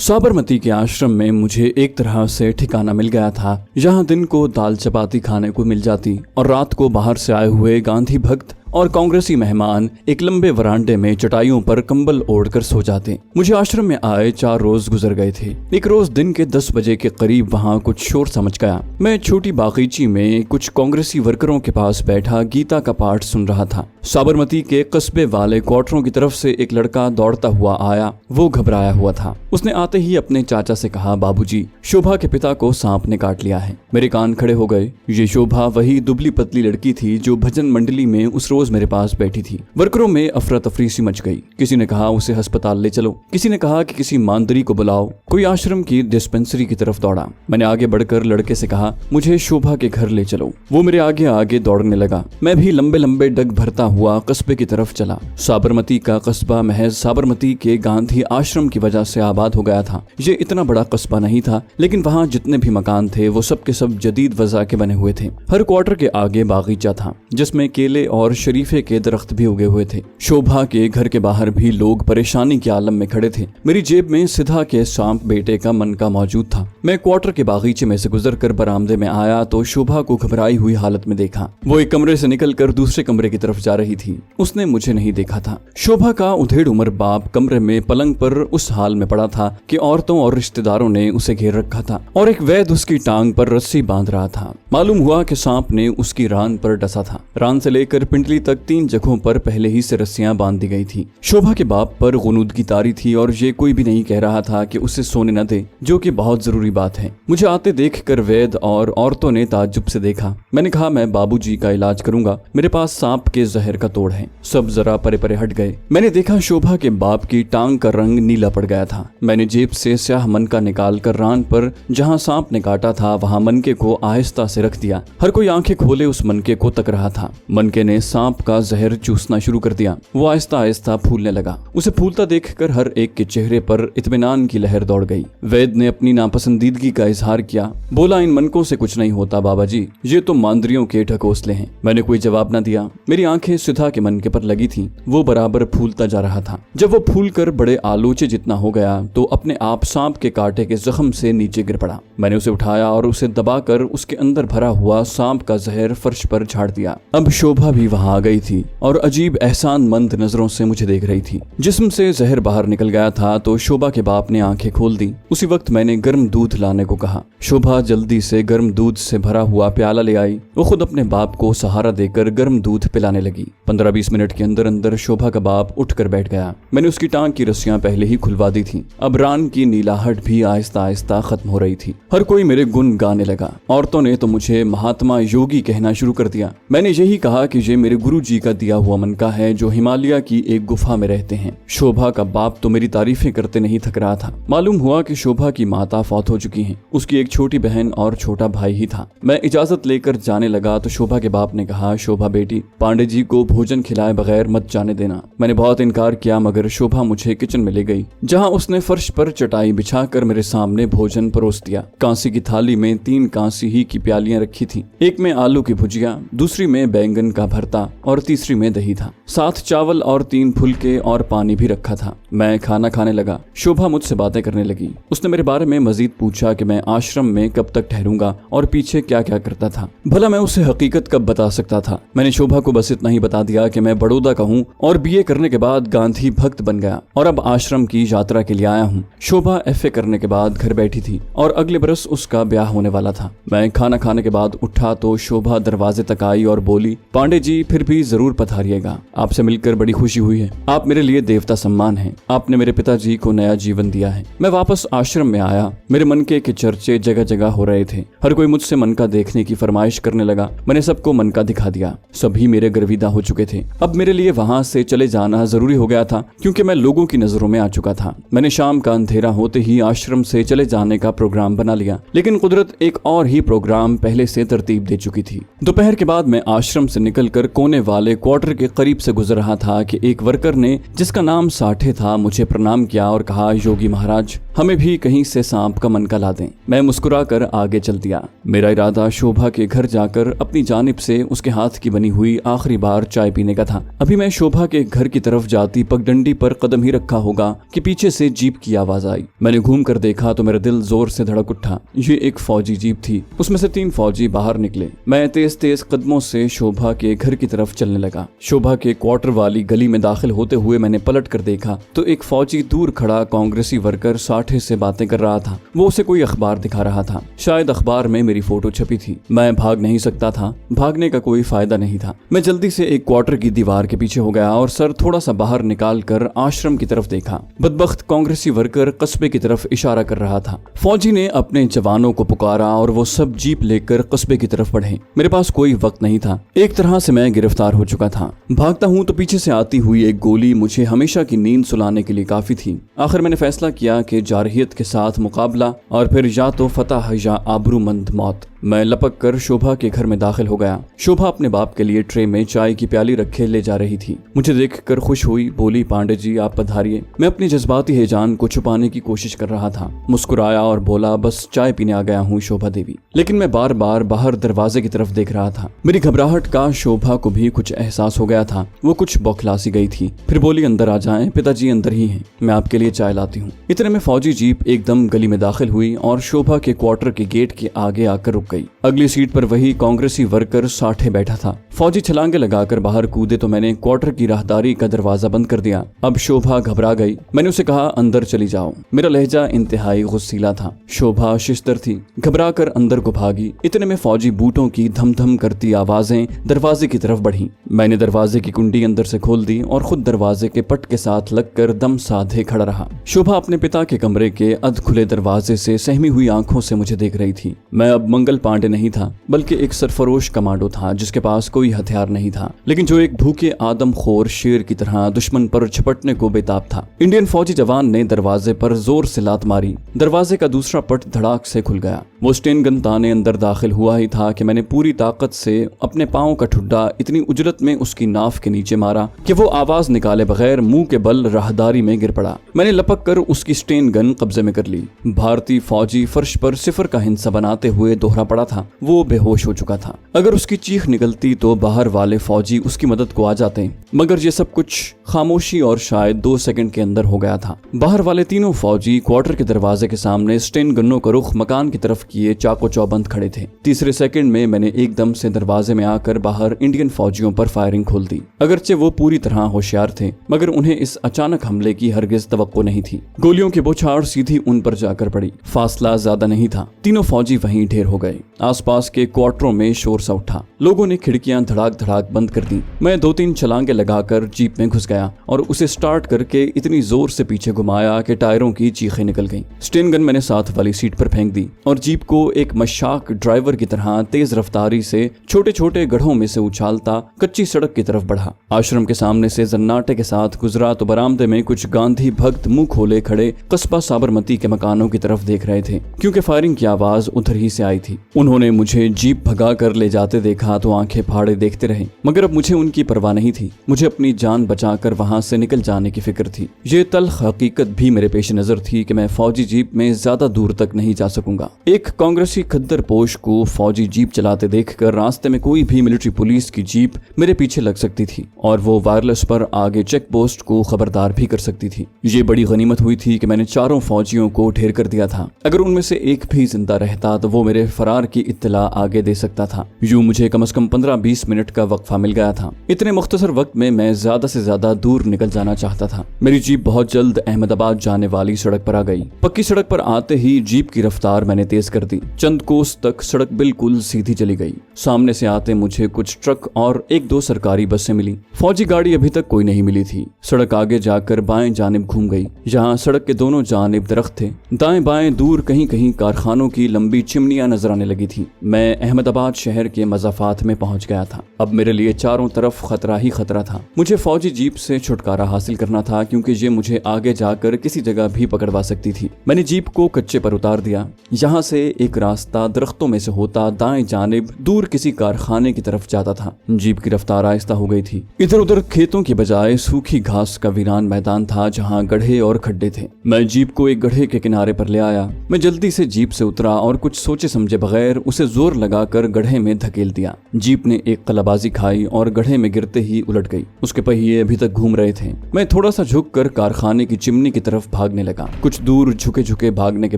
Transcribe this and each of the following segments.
साबरमती के आश्रम में मुझे एक तरह से ठिकाना मिल गया था, जहां दिन को दाल चपाती खाने को मिल जाती और रात को बाहर से आए हुए गांधी भक्त और कांग्रेसी मेहमान एक लंबे वरांडे में चटाइयों पर कंबल ओढ़कर सो जाते। मुझे आश्रम में आए 4 रोज गुजर गए थे। एक रोज दिन के 10 बजे के करीब वहां कुछ शोर समझ गया। मैं छोटी बागीची में कुछ कांग्रेसी वर्करों के पास बैठा गीता का पाठ सुन रहा था। साबरमती के कस्बे वाले क्वार्टरों की तरफ से एक लड़का दौड़ता हुआ आया। वो घबराया हुआ था। उसने आते ही अपने चाचा से कहा, बाबूजी, शोभा के पिता को सांप ने काट लिया है। मेरे कान खड़े हो गए। ये शोभा वही दुबली पतली लड़की थी जो भजन मंडली में उस रोज मेरे पास बैठी थी। वर्करों में अफरा तफरी सी मच गई। किसी ने कहा उसे अस्पताल ले चलो, किसी ने कहा कि किसी मांदरी को बुलाओ, कोई आश्रम की डिस्पेंसरी की तरफ दौड़ा। मैंने आगे बढ़कर लड़के से कहा, मुझे शोभा के घर ले चलो। वो मेरे आगे आगे दौड़ने लगा। मैं भी लंबे लंबे डग भरता हुआ कस्बे की तरफ चला। साबरमती का कस्बा महज साबरमती के गांधी आश्रम की वजह से आबाद हो गया था। ये इतना बड़ा कस्बा नहीं था, लेकिन वहाँ जितने भी मकान थे वो सब के सब जदीद वजह के बने हुए थे। हर क्वार्टर के आगे बागीचा था जिसमें केले और शरीफे के दरख्त भी उगे हुए थे। शोभा के घर के बाहर भी लोग परेशानी के आलम में खड़े थे। मेरी जेब में सिधा के सांप बेटे का मनका मौजूद था। मैं क्वार्टर के बागीचे में से गुजरकर बरामदे में आया तो शोभा को घबराई हुई हालत में देखा। वो एक कमरे से निकलकर दूसरे कमरे की तरफ जा रही थी। उसने मुझे नहीं देखा था। शोभा का उधेड़ उम्र बाप कमरे में पलंग पर उस हाल में पड़ा था कि औरतों और रिश्तेदारों ने उसे घेर रखा था और एक वैद्य उसकी टांग पर रस्सी बांध रहा था। मालूम हुआ कि सांप ने उसकी रान पर डसा था। रान से लेकर पिंडली तक 3 जगहों पर पहले ही से रस्सियां बांध दी गई थी। शोभा के बाप पर गुनूदगी तारी थी और ये कोई भी नहीं कह रहा था कि उसे सोने न दे, जो कि बहुत जरूरी बात है। मुझे आते देखकर वैद्य और औरतों ने ताज्जुब से देखा। मैंने कहा, मैं बाबूजी का इलाज करूंगा, मेरे पास सांप के जहर का तोड़ है। सब जरा परे परे हट गए। मैंने देखा शोभा के बाप की टांग का रंग नीला पड़ गया था। मैंने जेब से स्याह मनका निकाल कर रान पर जहाँ सांप ने काटा था वहाँ मनके को आहिस्ता से रख दिया। हर कोई आंखें खोले उस मनके को तक रहा था। मनके ने सांप का जहर चूसना शुरू कर दिया। वो आहिस्ता आहिस्ता फूलने लगा। उसे फूलता देखकर हर एक के चेहरे पर इत्मीनान की लहर दौड़ गई। वैद्य ने अपनी नापसंदीदगी का इजहार किया। बोला, इन मनकों से कुछ नहीं होता बाबाजी, ये तो मांदरियों के ढकोसले हैं। मैंने कोई जवाब न दिया। मेरी आंखें सिधा के मनके पर लगी थी। वो बराबर फूलता जा रहा था। जब वो फूलकर बड़े आलोचे जितना हो गया तो अपने आप सांप के कांटे के जख्म से नीचे गिर पड़ा। मैंने उसे उठाया और उसे दबाकर उसके अंदर भरा हुआ सांप का जहर फर्श पर झाड़ दिया। अब शोभा भी वहां आ गई थी और अजीब एहसान मंद नजरों से मुझे देख रही थी। जिस्म से जहर बाहर निकल गया था तो शोभा के बाप ने आंखें खोल दी। उसी वक्त मैंने गर्म दूध लाने को कहा। शोभा जल्दी से गर्म दूध से भरा हुआ प्याला ले आई। वो खुद अपने बाप को सहारा देकर गर्म दूध पिलाने लगी। 15-20 मिनट के अंदर अंदर शोभा का बाप उठकर बैठ गया। मैंने उसकी टांग की रस्सियां पहले ही खुलवा दी थी। अब रान की नीलाहट भी आहिस्ता आहिस्ता खत्म हो रही थी। हर कोई मेरे गुण गाने लगा। औरतों ने तो मुझे महात्मा योगी कहना शुरू कर दिया। मैंने यही कहा कि ये मेरे गुरु जी का दिया हुआ मनका है जो हिमालय की एक गुफा में रहते हैं। शोभा का बाप तो मेरी तारीफें करते नहीं थक रहा था। मालूम हुआ कि शोभा की माता फौत हो चुकी हैं। उसकी एक छोटी बहन और छोटा भाई ही था। मैं इजाजत लेकर जाने लगा तो शोभा के बाप ने कहा, शोभा बेटी, पांडे जी को भोजन खिलाए बगैर मत जाने देना। मैंने बहुत इनकार किया मगर शोभा मुझे किचन में ले गई, जहाँ उसने फर्श पर चटाई बिछाकर मेरे सामने भोजन परोस दिया। कांसी की थाली में 3 कांसी ही की प्यालियां रखी थी। एक में आलू की भुजिया, दूसरी में बैंगन का भरता और तीसरी में दही था। साथ चावल और 3 फुलके और पानी भी रखा था। मैं खाना खाने लगा। शोभा मुझसे बातें करने लगी। उसने मेरे बारे में मजीद पूछा कि मैं आश्रम में कब तक ठहरूंगा और पीछे क्या क्या करता था। भला मैं उसे हकीकत कब बता सकता था। मैंने शोभा को बस इतना ही बता दिया कि मैं बड़ौदा का हूँ और BA करने के बाद गांधी भक्त बन गया और अब आश्रम की यात्रा के लिए आया हूँ। शोभा FA करने के बाद घर बैठी थी और अगले बरस उसका ब्याह होने वाला था। मैं खाना खाने के बाद उठा तो शोभा दरवाजे तक आई और बोली, पांडे जी फिर भी जरूर पधारिएगा। आपसे मिलकर बड़ी खुशी हुई है। आप मेरे लिए देवता सम्मान हैं। आपने मेरे पिताजी को नया जीवन दिया है। मैं वापस आश्रम में आया। मेरे मनके के चर्चे जगह जगह हो रहे थे। हर कोई मुझसे मनका देखने की फरमाइश करने लगा। मैंने सबको मनका दिखा दिया। सभी मेरे गर्विदा हो चुके थे। अब मेरे लिए वहां से चले जाना जरूरी हो गया था क्योंकि मैं लोगों की नजरों में आ चुका था। मैंने शाम का अंधेरा होते ही आश्रम से चले जाने का प्रोग्राम बना लिया, लेकिन कुदरत एक और ही प्रोग्राम पहले से तरतीब दे चुकी थी। दोपहर के बाद मैं आश्रम से निकलकर कोने होने वाले क्वार्टर के करीब से गुजर रहा था कि एक वर्कर ने, जिसका नाम साठे था, मुझे प्रणाम किया और कहा, योगी महाराज, हमें भी कहीं से सांप का मनका ला दें। मैं मुस्कुराकर आगे चल दिया। मेरा इरादा शोभा के घर जाकर अपनी जानिब से उसके हाथ की बनी हुई आखिरी बार चाय पीने का था। अभी मैं शोभा के घर की तरफ जाती पगडंडी पर कदम ही रखा होगा कि पीछे से जीप की आवाज आई। मैंने घूम कर देखा तो मेरा दिल जोर से धड़क उठा। ये एक फौजी जीप थी। उसमें से 3 फौजी बाहर निकले। मैं तेज तेज कदमों से शोभा के घर की तरफ चलने लगा। शोभा के क्वार्टर वाली गली में दाखिल होते हुए मैंने पलट कर देखा तो एक फौजी दूर खड़ा कांग्रेसी वर्कर साठे से बातें कर रहा था। वो उसे कोई अखबार दिखा रहा था। शायद अखबार में मेरी फोटो छपी थी। मैं भाग नहीं सकता था। भागने का कोई फायदा नहीं था। मैं जल्दी से एक क्वार्टर की दीवार के पीछे हो गया और सर थोड़ा सा बाहर निकाल कर आश्रम की तरफ देखा। बदबख्त कांग्रेसी वर्कर कस्बे की तरफ इशारा कर रहा था। फौजी ने अपने जवानों को पुकारा और वो सब जीप लेकर कस्बे की तरफ बढ़े। मेरे पास कोई वक्त नहीं था। एक तरह से मैं गिरफ्तार हो चुका था। भागता हूँ तो पीछे से आती हुई एक गोली मुझे हमेशा की नींद सुलाने के लिए काफी थी। आखिर मैंने फैसला किया कि जारहियत के साथ मुकाबला और फिर या तो फतह या आबरूमंद मौत। मैं लपक कर शोभा के घर में दाखिल हो गया। शोभा अपने बाप के लिए ट्रे में चाय की प्याली रखे ले जा रही थी। मुझे देखकर खुश हुई, बोली, पांडे जी आप पधारिए। मैं अपनी जज्बाती हिजान को छुपाने की कोशिश कर रहा था। मुस्कुराया और बोला, बस चाय पीने आ गया हूँ शोभा देवी। लेकिन मैं बार बार बाहर दरवाजे की तरफ देख रहा था। मेरी घबराहट का शोभा को भी कुछ एहसास हो गया था। वो कुछ बौखलासी गई थी। फिर बोली, अंदर आ जाएं, पिताजी अंदर ही हैं, मैं आपके लिए चाय लाती हूँ। इतने में फौजी जीप एकदम गली में दाखिल हुई और शोभा के क्वार्टर के गेट के आगे आकर रुक गई। अगली सीट पर वही कांग्रेसी वर्कर साठे बैठा था। फौजी छलांगे लगाकर बाहर कूदे तो मैंने क्वार्टर की राहदारी का दरवाजा बंद कर दिया। अब शोभा घबरा गई। मैंने उसे कहा, अंदर चली जाओ। मेरा लहजा इंतहाई गुस्सीला था। शोभा शिस्तर थी, घबरा कर अंदर को भागी। इतने में फौजी बूटों की धम धम करती आवाजें दरवाजे की तरफ बढ़ी। मैंने दरवाजे की कुंडी अंदर से खोल दी और खुद दरवाजे के पट के साथ लगकर दम साधे खड़ा रहा। शोभा अपने पिता के कमरे के अध खुले दरवाजे से सहमी हुई आंखों से मुझे देख रही थी। मैं अब मंगल पांडे नहीं था, बल्कि एक सरफरोश कमांडो था जिसके पास कोई हथियार नहीं था, लेकिन जो एक भूखे आदमखोर शेर की तरह दुश्मन पर झपटने को बेताब था। इंडियन फौजी जवान ने दरवाजे पर जोर से लात मारी। दरवाजे का दूसरा पट धड़ाक से खुल गया। वो स्टेन गन ताने अंदर दाखिल हुआ ही था कि मैंने पूरी ताकत से अपने पांव का ठुड्डा इतनी उजरत में उसकी नाफ के नीचे मारा कि वो आवाज निकाले बगैर मुंह के बल राहदारी में गिर पड़ा। मैंने लपक कर उसकी स्टेन गन कब्जे में कर ली। भारतीय फौजी फर्श पर सिफर का हिंसा बनाते हुए दोहरा पड़ा था। वो बेहोश हो चुका था। अगर उसकी चीख निकलती तो बाहर वाले फौजी उसकी मदद को आ जाते, मगर ये सब कुछ खामोशी और शायद 2 सेकंड के अंदर हो गया था। बाहर वाले तीनों फौजी क्वार्टर के दरवाजे के सामने स्टेन गन्नों का रुख मकान की तरफ किए चाको चौबंद खड़े थे। तीसरे सेकंड में मैंने एकदम से दरवाजे में आकर बाहर इंडियन फौजियों पर फायरिंग खोल दी। अगरचे वो पूरी तरह होशियार थे, मगर उन्हें इस अचानक हमले की हरगिज तवक्को नहीं थी। गोलियों की बौछार सीधी उन पर जाकर पड़ी। फासला ज्यादा नहीं था। तीनों फौजी वहीं ढेर हो गए। आसपास के क्वार्टरों में शोर सा उठा। लोगों ने खिड़कियां धड़ाक धड़ाक बंद कर दी। मैं 2-3 छलांगे लगाकर जीप में घुस गया और उसे स्टार्ट करके इतनी जोर से पीछे घुमाया कि टायरों की चीखें निकल गईं। स्टेन गन मैंने साथ वाली सीट पर फेंक दी और जीप को एक मशाक ड्राइवर की तरह तेज रफ्तारी से छोटे छोटे गड्ढों में से उछालता कच्ची सड़क की तरफ बढ़ा। आश्रम के सामने से जन्नाटे के साथ गुजरा तो बरामदे में कुछ गांधी भक्त मुंह खोले खड़े कस्बा साबरमती के मकानों की तरफ देख रहे थे, क्योंकि फायरिंग की आवाज उधर ही से आई थी। उन्होंने मुझे जीप भगा कर ले जाते देखा तो आंखें फाड़े देखते रहे, मगर अब मुझे उनकी परवाह नहीं थी। मुझे अपनी जान बचाकर वहां से निकल जाने की फिक्र थी। ये तल्ख हकीकत भी मेरे पेश नजर थी कि मैं फौजी जीप में ज्यादा दूर तक नहीं जा सकूंगा। एक कांग्रेसी खद्दर पोश को फौजी जीप चलाते देखकर रास्ते में कोई भी मिलिट्री पुलिस की जीप मेरे पीछे लग सकती थी और वो वायरलेस पर आगे चेक पोस्ट को खबरदार भी कर सकती थी। ये बड़ी गनीमत हुई थी कि मैंने चारों फौजियों को ढेर कर दिया था। अगर उनमें से एक भी जिंदा रहता तो वो मेरे फरार की इत्तला आगे दे सकता था। यूं मुझे कम से कम 15-20 मिनट का वक्फा मिल गया था। इतने मुख्तसर वक्त में मैं ज्यादा से ज्यादा दूर निकल जाना चाहता था। मेरी जीप बहुत जल्द अहमदाबाद जाने वाली सड़क पर आ गई। पक्की सड़क पर आते ही जीप की रफ्तार मैंने तेज कर दी। चंद कोस तक सड़क बिल्कुल सीधी चली गई। सामने से आते मुझे कुछ ट्रक और 1-2 सरकारी बसें मिली। फौजी गाड़ी अभी तक कोई नहीं मिली थी। सड़क आगे जाकर बाएं जानिब घूम गई, जहां सड़क के दोनों जानिब दरख्त थे। दाएं बाएं दूर कहीं कहीं कारखानों की लंबी चिमनियां नजर आने लगी थी। मैं अहमदाबाद शहर के मज़ाफात में पहुंच गया था। अब मेरे लिए चारों तरफ खतरा ही खतरा था। मुझे फौजी जीप से छुटकारा हासिल करना था, क्योंकि ये मुझे आगे जाकर किसी जगह भी पकड़वा सकती थी। मैंने जीप को कच्चे पर उतार दिया। यहाँ से एक रास्ता दरख्तों में से होता दाएं जानिब दूर किसी कारखाने की तरफ जाता था। जीप की रफ्तार आहिस्ता हो गई थी। इधर उधर खेतों की बजाय सूखी घास का वीरान मैदान था जहाँ गड्ढे और खड्डे थे। मैं जीप को एक गड्ढे के किनारे पर ले आया। मैं जल्दी से जीप से उतरा और कुछ सोचे समझे बगैर उसे जोर लगाकर गड्ढे में धकेल दिया। जीप ने एक कलाबाजी खाई और गड्ढे में गिरते ही उलट गई। उसके पहिए अभी तक घूम रहे थे। मैं थोड़ा सा झुककर कारखाने की चिमनी की तरफ भागने लगा। कुछ दूर झुके झुके भागने के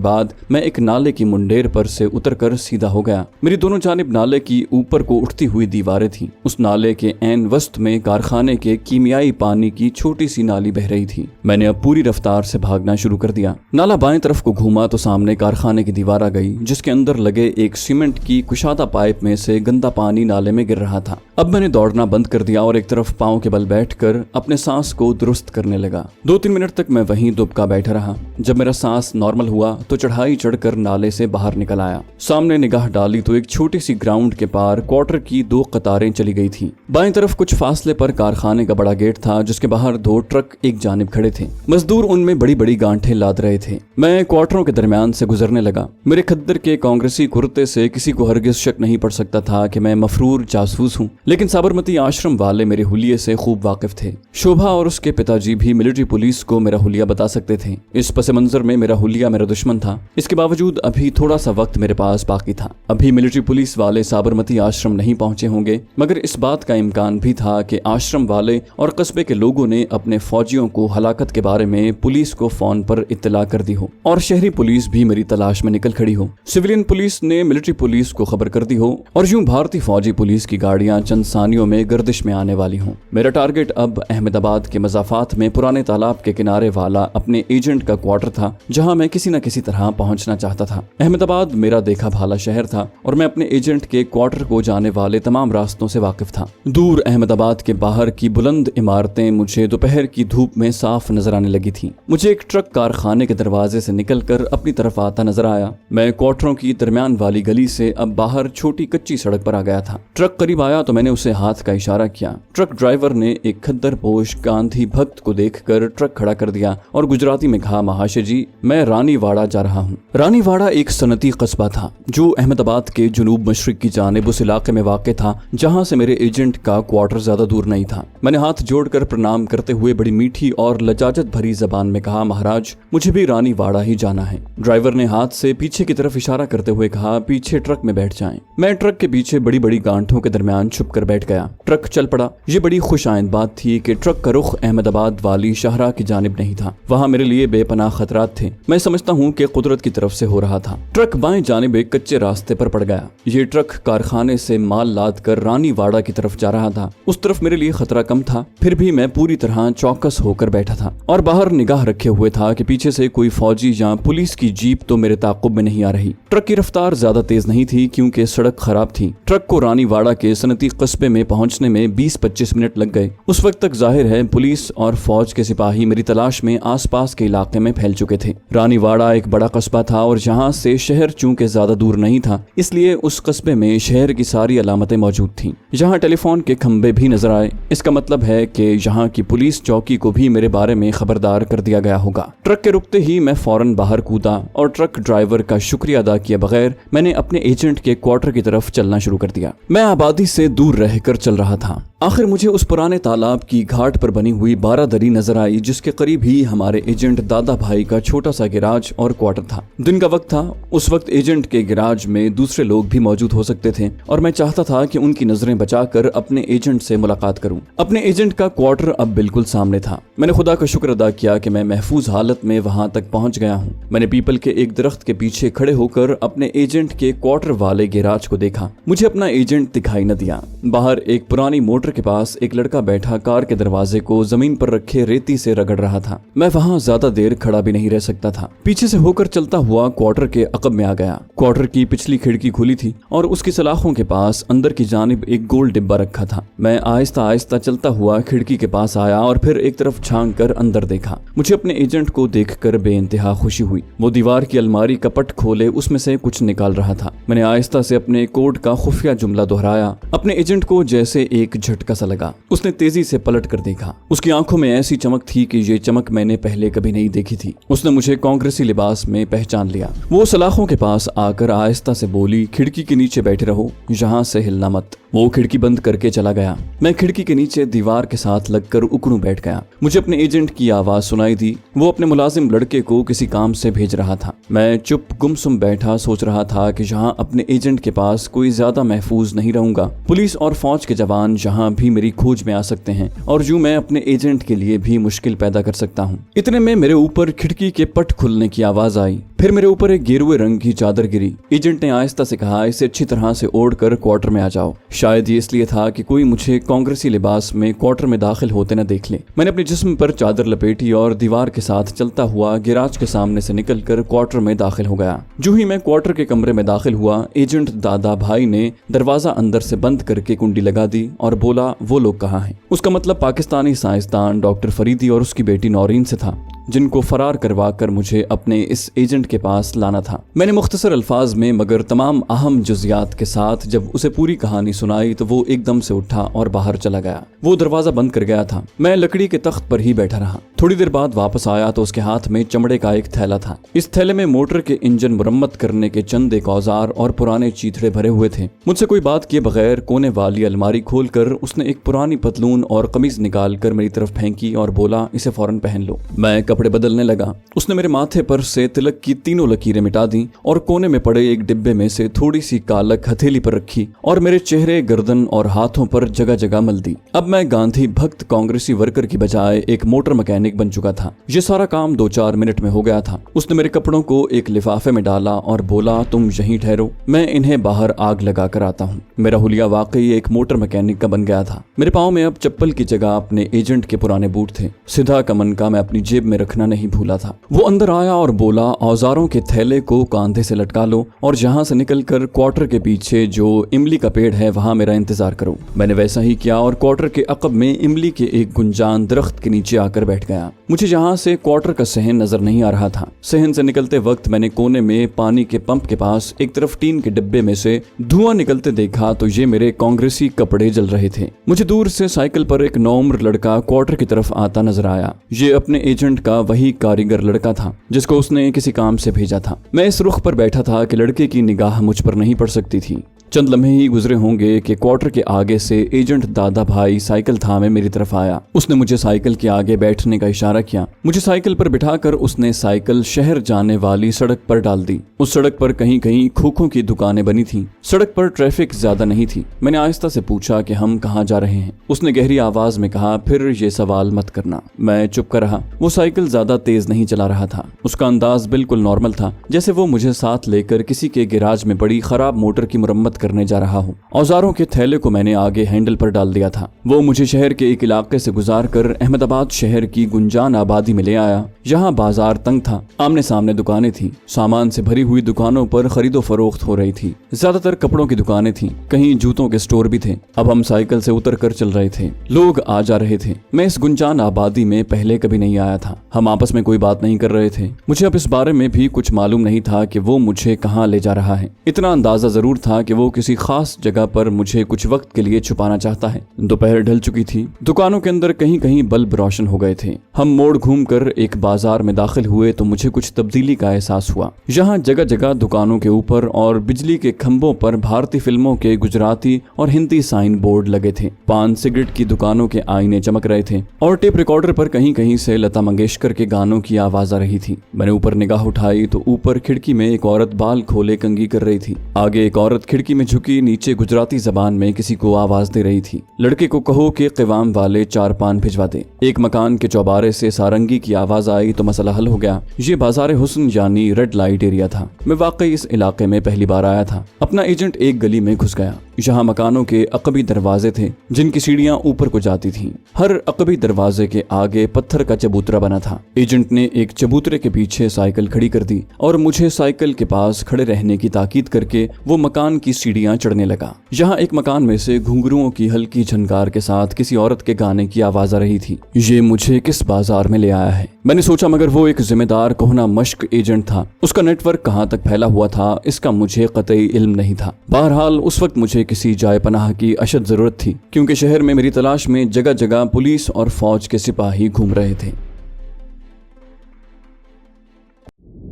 बाद मैं एक नाले की मुंडेर पर से उतरकर सीधा हो गया। मेरी दोनों जानिब नाले की ऊपर को उठती हुई दीवारें थीं। उस नाले के ऐन वस्त में कारखाने के कीमियाई पानी की छोटी सी नाली बह रही थी। मैंने अब पूरी रफ्तार से भागना शुरू कर दिया। नाला बाएं तरफ को घूमा तो सामने कारखाने की दीवार आ गई, जिसके अंदर लगे एक सीमेंट की कुशादा पाइप में से गंदा पानी नाले में गिर रहा था। अब मैंने दौड़ना बंद कर दिया और एक तरफ पांव के बल बैठकर अपने सांस को दुरुस्त करने लगा। 2-3 मिनट तक मैं वहीं दुबका बैठा रहा। जब मेरा सांस नॉर्मल हुआ तो चढ़ाई चढ़कर नाले से बाहर निकल आया। सामने निगाह डाली तो एक छोटी सी ग्राउंड के पार क्वार्टर की 2 कतारें चली गई थी। बाएं तरफ कुछ फासले पर कारखाने का बड़ा गेट था, जिसके बाहर 2 ट्रक एक जानिब खड़े थे। मजदूर उनमें बड़ी बड़ी गांठें लाद रहे थे। मैं क्वार्टरों के दरमियान से गुजरने लगा। मेरे खद्दर के कांग्रेसी कुर्ते से किसी को हरगिज शक नहीं पड़ सकता था कि मैं मफरूर जासूस हूँ, लेकिन साबरमती आश्रम वाले मेरे हुलिये से खूब वाकिफ थे। शोभा और उसके पिताजी भी मिलिट्री पुलिस को मेरा हुलिया बता सकते थे। इस पस मंजर में मेरा हुलिया मेरा दुश्मन था। इसके बावजूद अभी थोड़ा सा वक्त मेरे पास बाकी था। अभी मिलिट्री पुलिस वाले साबरमती आश्रम नहीं पहुंचे होंगे, मगर इस बात का इम्कान भी था कि आश्रम वाले और कस्बे के लोगों ने अपने फौजियों को हलाकत के बारे में पुलिस को फोन पर इत्तला कर दी हो और शहरी पुलिस भी मेरी तलाश में निकल खड़ी हो। सिविलियन पुलिस ने मिलिट्री पुलिस को खबर कर दी हो और यूं भारतीय फौजी पुलिस की गाड़ियां चंद सानियों में गर्दिश में आने वाली हों। मेरा टारगेट अब अहमदाबाद के मज़ाफात में पुराने तालाब के किनारे वाला अपने एजेंट का क्वार्टर था, जहां मैं किसी न किसी तरह पहुंचना चाहता था। अहमदाबाद मेरा देखा भाला शहर था और मैं अपने एजेंट के क्वार्टर को जाने वाले तमाम रास्तों से वाकिफ था। दूर अहमदाबाद के बाहर की बुलंद इमारतें मुझे दोपहर की धूप में साफ नजर आने लगी थी। मुझे एक ट्रक कारखाने के दरवाजे से निकलकर अपनी तरफ आता नजर आया। मैं क्वार्टरों की दरमियान वाली गली से अब बाहर छोटी कच्ची सड़क पर आ गया था। ट्रक करीब आया तो मैंने उसे हाथ का इशारा किया। ट्रक ड्राइवर ने एक खद्दर पोश गांधी भक्त को देखकर ट्रक खड़ा कर दिया और गुजराती में कहा, महाशय जी, मैं रानीवाड़ा जा रहा हूँ। रानीवाड़ा एक सनती कस्बा था जो अहमदाबाद के जुनूब मशरिक की जानिब उस इलाके में वाक़ था जहाँ से मेरे एजेंट का क्वार्टर ज्यादा दूर नहीं था। मैंने हाथ जोड़कर प्रणाम करते हुए बड़ी मीठी और लजाजत भरी जबान में कहा, महाराज, मुझे भी रानीवाड़ा ही जाना है। ड्राइवर ने हाथ से पीछे की तरफ इशारा करते हुए कहा, पीछे ट्रक में बैठ जाएं। मैं ट्रक के पीछे बड़ी बड़ी गांठों के दरमियान छुप कर बैठ गया। ट्रक चल पड़ा। ये बड़ी खुशाइंद बात थी कि ट्रक का रुख अहमदाबाद वाली शाहरा की जानिब नहीं था। वहाँ मेरे लिए बेपनाह खतरात थे। मैं समझता हूँ कि कुदरत की तरफ से हो रहा था। ट्रक बाएं जानिब एक कच्चे रास्ते पर पड़ गया। ये ट्रक कारखाने से माल लाद कर रानीवाड़ा की तरफ जा रहा था। उस तरफ मेरे लिए खतरा कम था, फिर भी मैं पूरी तरह चौकस होकर बैठा था और बाहर निगाह रखे हुए था कि पीछे से कोई फौजी या पुलिस की जीप तो मेरे ताक़ुब में नहीं आ रही। ट्रक की रफ्तार ज्यादा तेज नहीं थी क्योंकि सड़क खराब थी। ट्रक को रानीवाड़ा के सनती कस्बे में पहुंचने में 20-25 मिनट लग गए। उस वक्त तक जाहिर है पुलिस और फौज के सिपाही मेरी तलाश में आसपास के इलाके में फैल चुके थे। रानीवाड़ा एक बड़ा कस्बा था और यहाँ से शहर चूंकि ज्यादा दूर नहीं था, इसलिए उस कस्बे में शहर की सारी अलामतें मौजूद थीं। यहाँ टेलीफोन के खंबे भी नजर आए। इसका मतलब है कि यहाँ की पुलिस चौकी को भी मेरे बारे में खबरदार कर दिया गया होगा। ट्रक के रुकते ही मैं फौरन बाहर कूदा और ट्रक ड्राइवर का शुक्रिया अदा किए बगैर मैंने अपने एजेंट के क्वार्टर की तरफ चलना शुरू कर दिया। मैं आबादी से दूर रहकर चल रहा था। आखिर मुझे उस पुराने तालाब की घाट पर बनी हुई बारादरी नजर आई, जिसके करीब ही हमारे एजेंट दादा भाई का छोटा सा गिराज और क्वार्टर था। दिन का वक्त था। उस वक्त एजेंट के गिराज में दूसरे लोग भी मौजूद हो सकते थे और मैं चाहता था कि उनकी नजरें बचाकर अपने एजेंट से मुलाकात करूं। अपने एजेंट का क्वार्टर अब बिल्कुल सामने था। मैंने खुदा का शुक्र अदा किया कि मैं महफूज हालत में वहां तक पहुंच गया हूं। मैंने पीपल के एक दरख्त के पीछे खड़े होकर अपने एजेंट के क्वार्टर वाले गिराज को देखा। मुझे अपना एजेंट दिखाई न दिया। बाहर एक पुरानी मोटर के पास एक लड़का बैठा कार के दरवाजे को जमीन पर रखे रेती से रगड़ रहा था। मैं वहां ज्यादा देर खड़ा भी नहीं रह सकता था। पीछे से होकर चलता हुआ क्वार्टर के अकब में आ गया। क्वार्टर की पिछली खिड़की खुली थी और उसकी सलाखों के पास अंदर की जानिब एक गोल डिब्बा रखा था। मैं आहिस्ता आहिस्ता चलता हुआ खिड़की के पास आया और फिर एक तरफ झांक कर अंदर देखा। मुझे अपने एजेंट को देखकर बेइंतहा खुशी हुई। वो दीवार की अलमारी का पट खोले उसमें से कुछ निकाल रहा था। मैंने आहिस्ता से अपने कोड का खुफिया जुमला दोहराया। अपने एजेंट को जैसे एक झटका झटका सा लगा। उसने तेजी से पलट कर देखा। उसकी आंखों में ऐसी चमक थी कि ये चमक मैंने पहले कभी नहीं देखी थी। उसने मुझे कांग्रेसी लिबास में पहचान लिया। वो सलाखों के पास आकर आहिस्ता से बोली, खिड़की के नीचे बैठे रहो, यहाँ से हिलना मत। वो खिड़की बंद करके चला गया। मैं खिड़की के नीचे दीवार के साथ लगकर उकड़ू बैठ गया। मुझे अपने एजेंट की आवाज सुनाई दी। वो अपने मुलाजिम लड़के को किसी काम से भेज रहा था। मैं चुप गुमसुम बैठा सोच रहा था कि यहाँ अपने एजेंट के पास कोई ज्यादा महफूज नहीं रहूंगा। पुलिस और फौज के जवान जहाँ भी मेरी खोज में आ सकते हैं और यूं मैं अपने एजेंट के लिए भी मुश्किल पैदा कर सकता हूँ। इतने में मेरे ऊपर खिड़की के पट खुलने की आवाज आई। फिर मेरे ऊपर एक गेरुए रंग की चादर गिरी। एजेंट ने आहिस्ता से कहा, इसे अच्छी तरह से ओढ़कर क्वार्टर में आ जाओ। शायद ये इसलिए था कि कोई मुझे कांग्रेसी लिबास में क्वार्टर में दाखिल होते न देख ले। मैंने अपने जिस्म पर चादर लपेटी और दीवार के साथ चलता हुआ गिराज के सामने से निकलकर क्वार्टर में दाखिल हो गया। जो ही मैं क्वार्टर के कमरे में दाखिल हुआ, एजेंट दादा भाई ने दरवाजा अंदर से बंद करके कुंडी लगा दी और बोला, वो लोग कहाँ हैं? उसका मतलब पाकिस्तानी साइंसदान डॉक्टर फरीदी और उसकी बेटी नौरीन से था, जिनको फरार करवा कर मुझे अपने इस एजेंट के पास लाना था। मैंने मुख्तसर अल्फाज में मगर तमाम अहम जुज़ियात के साथ जब उसे पूरी कहानी सुनाई तो वो एकदम से उठा और बाहर चला गया। वो दरवाजा बंद कर गया था। मैं लकड़ी के तख्त पर ही बैठा रहा। थोड़ी देर बाद वापस आया तो उसके हाथ में चमड़े का एक थैला था। इस थैले में मोटर के इंजन मुरम्मत करने के चंद एक औजार और पुराने चीथड़े भरे हुए थे। मुझसे कोई बात किए बगैर कोने वाली अलमारी खोलकर उसने एक पुरानी पतलून और कमीज निकाल कर मेरी तरफ फेंकी और बोला, इसे फौरन पहन लो। मैं कपड़े बदलने लगा। उसने मेरे माथे पर से तिलक की तीनों लकीरें मिटा दी और कोने में पड़े एक डिब्बे में से थोड़ी सी कालक हथेली पर रखी और मेरे चेहरे, गर्दन और हाथों पर जगह जगह मल दी। अब मैं गांधी भक्त कांग्रेसी वर्कर की बजाय एक मोटर मैकेनिक बन चुका था। ये सारा काम 2-4 मिनट में हो गया था। उसने मेरे कपड़ों को एक लिफाफे में डाला और बोला, तुम यहीं ठहरो, मैं इन्हें बाहर आग लगा कर आता हूँ। मेरा हुलिया वाकई एक मोटर मैकेनिक का बन गया था। मेरे पाँव में अब चप्पल की जगह अपने एजेंट के पुराने बूट थे। सीधा कमन का मैं अपनी जेब में रखना नहीं भूला था। वो अंदर आया और बोला, औजारों के थैले को कांधे से लटका लो और यहाँ से निकलकर क्वार्टर के पीछे जो इमली का पेड़ है वहाँ मेरा इंतजार करो। मैंने वैसा ही किया और क्वार्टर के अकब में इमली के एक गुंजान दरख्त के नीचे आकर बैठ गया। मुझे यहाँ से क्वार्टर का सहन नजर नहीं आ रहा था। सहन से निकलते वक्त मैंने कोने में पानी के पंप के पास एक तरफ टीन के डिब्बे में से धुआं निकलते देखा तो ये मेरे कांग्रेसी कपड़े जल रहे थे। मुझे दूर से साइकिल पर एक नौउम्र लड़का क्वार्टर की तरफ आता नजर आया। ये अपने एजेंट का वही कारीगर लड़का था जिसको उसने किसी काम से भेजा था। मैं इस रुख पर बैठा था कि लड़के की निगाह मुझ पर नहीं पड़ सकती थी। चंद लम्हे ही गुजरे होंगे कि क्वार्टर के आगे से एजेंट दादा भाई साइकिल थामे मेरी तरफ आया। उसने मुझे साइकिल के आगे बैठने का इशारा किया। मुझे साइकिल पर बिठाकर उसने साइकिल शहर जाने वाली सड़क पर डाल दी। उस सड़क पर कहीं कहीं खोखों की दुकानें बनी थी। सड़क पर ट्रैफिक ज्यादा नहीं थी। मैंने आहिस्ता से पूछा कि हम कहाँ जा रहे हैं। उसने गहरी आवाज में कहा, फिर ये सवाल मत करना। मैं चुप कर रहा। वो साइकिल ज्यादा तेज नहीं चला रहा था। उसका अंदाज बिल्कुल नॉर्मल था, जैसे वो मुझे साथ लेकर किसी के गैराज में पड़ी खराब मोटर की मुरम्मत करने जा रहा हूँ। औजारों के थैले को मैंने आगे हैंडल पर डाल दिया था। वो मुझे शहर के एक इलाके से गुजार कर अहमदाबाद शहर की गुंजान आबादी में ले आया। यहाँ बाजार तंग था। आमने सामने दुकानें थी। सामान से भरी हुई दुकानों पर खरीदो फरोख्त हो रही थी। ज्यादातर कपड़ों की दुकानें थी। कहीं जूतों के स्टोर भी थे। अब हम साइकिल से उतर कर चल रहे थे। लोग आ जा रहे थे। मैं इस गुंजान आबादी में पहले कभी नहीं आया था। हम आपस में कोई बात नहीं कर रहे थे। मुझे अब इस बारे में भी कुछ मालूम नहीं था कि वो मुझे कहाँ ले जा रहा है। इतना अंदाजा जरूर था कि वो किसी खास जगह पर मुझे कुछ वक्त के लिए छुपाना चाहता है। दोपहर ढल चुकी थी। दुकानों के अंदर कहीं कहीं बल्ब रोशन हो गए थे। हम मोड़ घूमकर एक बाजार में दाखिल हुए तो मुझे कुछ तब्दीली का एहसास हुआ। यहाँ जगह जगह दुकानों के ऊपर और बिजली के खंभों पर भारतीय फिल्मों के गुजराती और हिंदी साइन बोर्ड लगे थे। पान सिगरेट की दुकानों के आईने चमक रहे थे और टेप रिकॉर्डर पर कहीं कहीं से लता मंगेशकर के गानों की आवाज आ रही थी। मैंने ऊपर निगाह उठाई तो ऊपर खिड़की में एक औरत बाल खोले कंघी कर रही थी। आगे एक औरत खिड़की में झुकी नीचे गुजराती जबान में किसी को आवाज दे रही थी। लड़के को कहो कि क़िवाम वाले 4 पान भिजवा दे। एक मकान के चौबारे से सारंगी की आवाज आई तो मसला हल हो गया। ये बाजार हुस्न यानी रेड लाइट एरिया था। मैं वाकई इस इलाके में पहली बार आया था। अपना एजेंट एक गली में घुस गया। यहाँ मकानों के अकबी दरवाजे थे जिनकी सीढ़ियां ऊपर को जाती थीं। हर अकबी दरवाजे के आगे पत्थर का चबूतरा बना था। एजेंट ने एक चबूतरे के पीछे साइकिल खड़ी कर दी और मुझे साइकिल के पास खड़े रहने की ताकीद करके वो मकान की सीढ़ियां चढ़ने लगा। यहाँ एक मकान में से घुंघरुओं की हल्की झनकार के साथ किसी औरत के गाने की आवाज आ रही थी। ये मुझे किस बाजार में ले आया है, मैंने सोचा, मगर वो एक जिम्मेदार कोहना मश्क एजेंट था। उसका नेटवर्क कहाँ तक फैला हुआ था इसका मुझे कतई इल्म नहीं था। बहरहाल उस वक्त मुझे किसी जाय पनाह की अशद जरूरत थी, क्योंकि शहर में मेरी तलाश में जगह जगह पुलिस और फौज के सिपाही घूम रहे थे।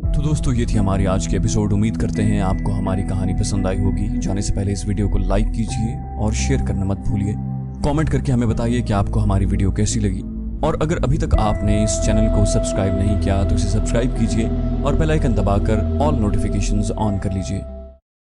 तो दोस्तों, ये थी हमारी आज की एपिसोड। उम्मीद करते हैं आपको हमारी कहानी पसंद आई होगी। जाने से पहले इस वीडियो को लाइक कीजिए और शेयर करना मत भूलिए। कमेंट करके हमें बताइए कि आपको हमारी वीडियो कैसी लगी, और अगर अभी तक आपने इस चैनल को सब्सक्राइब नहीं किया तो इसे सब्सक्राइब कीजिए और बेल आइकन दबाकर ऑल नोटिफिकेशंस ऑन कर लीजिए।